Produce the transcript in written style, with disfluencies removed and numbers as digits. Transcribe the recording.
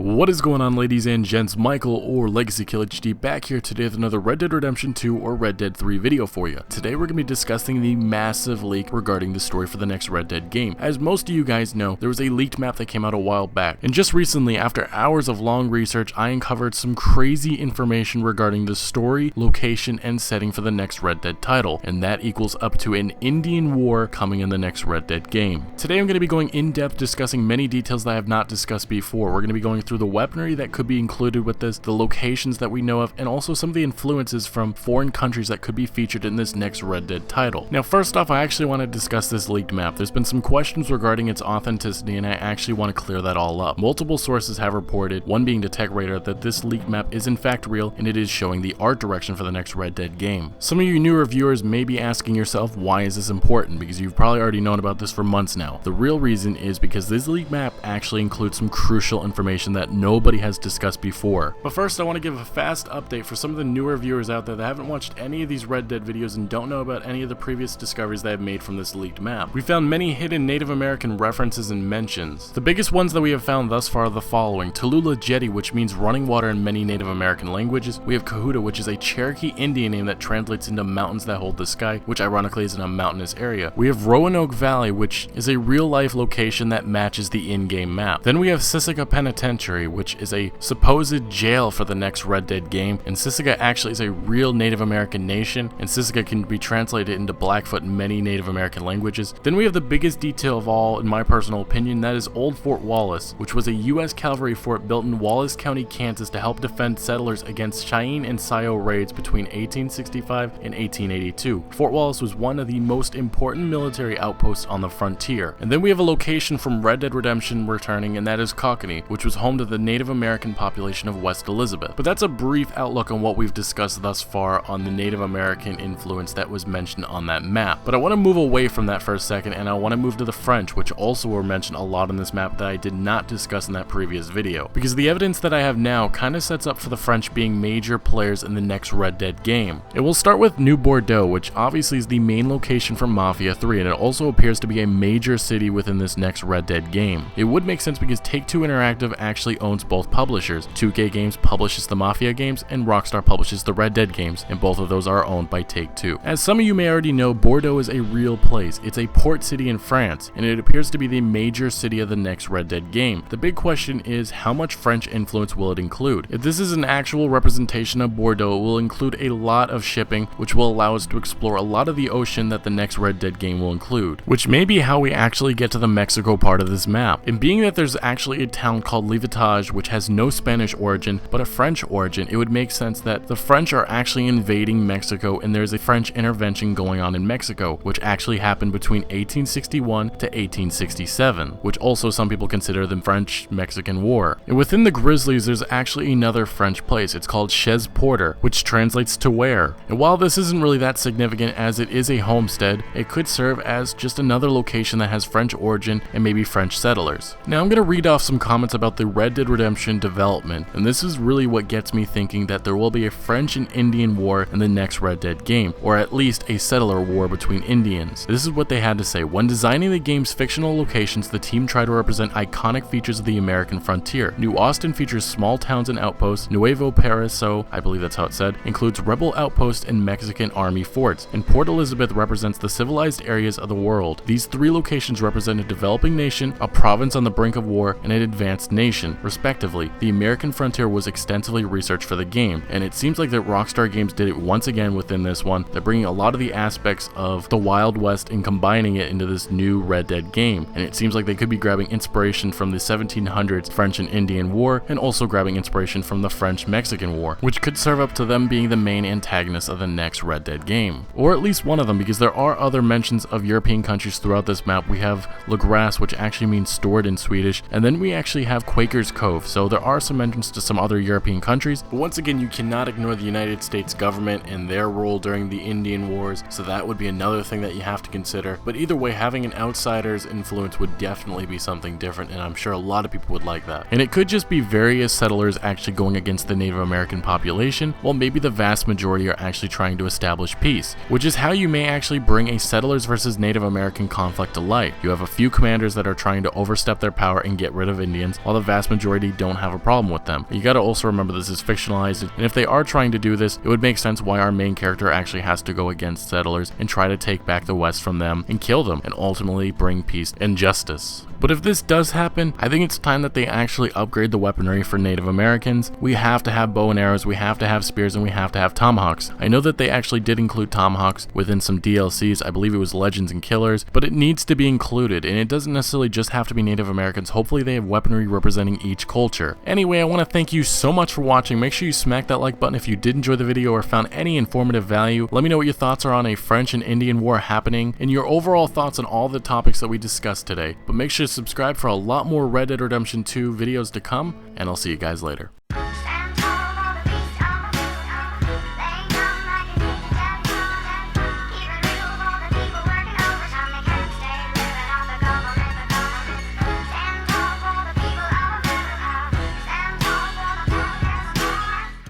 What is going on, ladies and gents? Michael or Legacy Kill HD back here today with another Red Dead Redemption 2 or Red Dead 3 video for you. Today we're going to be discussing the massive leak regarding the story for the next Red Dead game. As most of you guys know, there was a leaked map that came out a while back, and just recently, after hours of long research, I uncovered some crazy information regarding the story, location, and setting for the next Red Dead title, and that equals up to an Indian war coming in the next Red Dead game. Today I'm going to be going in depth discussing many details that I have not discussed before. We're going to be going through the weaponry that could be included with this, the locations that we know of, and also some of the influences from foreign countries that could be featured in this next Red Dead title. Now, first off, I actually want to discuss this leaked map. There's been some questions regarding its authenticity, and I actually want to clear that all up. Multiple sources have reported, one being the Tech Radar, that this leaked map is in fact real, and it is showing the art direction for the next Red Dead game. Some of you newer viewers may be asking yourself, why is this important? Because you've probably already known about this for months now. The real reason is because this leaked map actually includes some crucial information that nobody has discussed before. But first, I want to give a fast update for some of the newer viewers out there that haven't watched any of these Red Dead videos and don't know about any of the previous discoveries that I've made from this leaked map. We found many hidden Native American references and mentions. The biggest ones that we have found thus far are the following: Tallulah Jetty, which means running water in many Native American languages. We have Cahuta, which is a Cherokee Indian name that translates into mountains that hold the sky, which ironically is in a mountainous area. We have Roanoke Valley, which is a real-life location that matches the in-game map. Then we have Sisika Penitentiary, which is a supposed jail for the next Red Dead game, and Sisika actually is a real Native American nation, and Sisika can be translated into Blackfoot in many Native American languages. Then we have the biggest detail of all, in my personal opinion, that is Old Fort Wallace, which was a U.S. cavalry fort built in Wallace County, Kansas to help defend settlers against Cheyenne and Sioux raids between 1865 and 1882. Fort Wallace was one of the most important military outposts on the frontier. And then we have a location from Red Dead Redemption returning, and that is Cockney, which was home to the Native American population of West Elizabeth. But that's a brief outlook on what we've discussed thus far on the Native American influence that was mentioned on that map. But I want to move away from that for a second, and I want to move to the French, which also were mentioned a lot on this map that I did not discuss in that previous video. Because the evidence that I have now kind of sets up for the French being major players in the next Red Dead game. It will start with New Bordeaux, which obviously is the main location for Mafia 3, and it also appears to be a major city within this next Red Dead game. It would make sense because Take-Two Interactive actually owns both publishers. 2K Games publishes the Mafia games, and Rockstar publishes the Red Dead games, and both of those are owned by Take-Two. As some of you may already know, Bordeaux is a real place. It's a port city in France, and it appears to be the major city of the next Red Dead game. The big question is, how much French influence will it include? If this is an actual representation of Bordeaux, it will include a lot of shipping, which will allow us to explore a lot of the ocean that the next Red Dead game will include, which may be how we actually get to the Mexico part of this map. And being that there's actually a town called Libertage, which has no Spanish origin, but a French origin, it would make sense that the French are actually invading Mexico, and there's a French intervention going on in Mexico, which actually happened between 1861 to 1867, which also some people consider the French-Mexican War. And within the Grizzlies, there's actually another French place. It's called Chez Porter, which translates to where. And while this isn't really that significant as it is a homestead, it could serve as just another location that has French origin and maybe French settlers. Now I'm going to read off some comments about the Red Dead Redemption development, and this is really what gets me thinking that there will be a French and Indian war in the next Red Dead game, or at least a settler war between Indians. This is what they had to say: when designing the game's fictional locations, the team tried to represent iconic features of the American frontier. New Austin features small towns and outposts. Nuevo Paraíso, I believe that's how it's said, includes rebel outposts and Mexican army forts, and Port Elizabeth represents the civilized areas of the world. These three locations represent a developing nation, a province on the brink of war, and an advanced nation, respectively. The American frontier was extensively researched for the game, and it seems like that Rockstar Games did it once again within this one. They're bringing a lot of the aspects of the Wild West and combining it into this new Red Dead game, and it seems like they could be grabbing inspiration from the 1700s French and Indian War, and also grabbing inspiration from the French-Mexican War, which could serve up to them being the main antagonists of the next Red Dead game. Or at least one of them, because there are other mentions of European countries throughout this map. We have La Grasse, which actually means stored in Swedish, and then we actually have Quaker's Cove, so there are some mentions to some other European countries. But once again, you cannot ignore the United States government and their role during the Indian Wars, so that would be another thing that you have to consider. But either way, having an outsider's influence would definitely be something different, and I'm sure a lot of people would like that. And it could just be various settlers actually going against the Native American population, while maybe the vast majority are actually trying to establish peace, which is how you may actually bring a settlers versus Native American conflict to light. You have a few commanders that are trying to overstep their power and get rid of Indians, while the vast majority don't have a problem with them. You gotta also remember this is fictionalized, and if they are trying to do this, it would make sense why our main character actually has to go against settlers and try to take back the West from them and kill them and ultimately bring peace and justice. But if this does happen, I think it's time that they actually upgrade the weaponry for Native Americans. We have to have bow and arrows, we have to have spears, and we have to have tomahawks. I know that they actually did include tomahawks within some DLCs, I believe it was Legends and Killers, but it needs to be included, and it doesn't necessarily just have to be Native Americans. Hopefully they have weaponry representing each culture. Anyway, I want to thank you so much for watching. Make sure you smack that like button if you did enjoy the video or found any informative value. Let me know what your thoughts are on a French and Indian war happening, and your overall thoughts on all the topics that we discussed today. But make sure to subscribe for a lot more Red Dead Redemption 2 videos to come, and I'll see you guys later.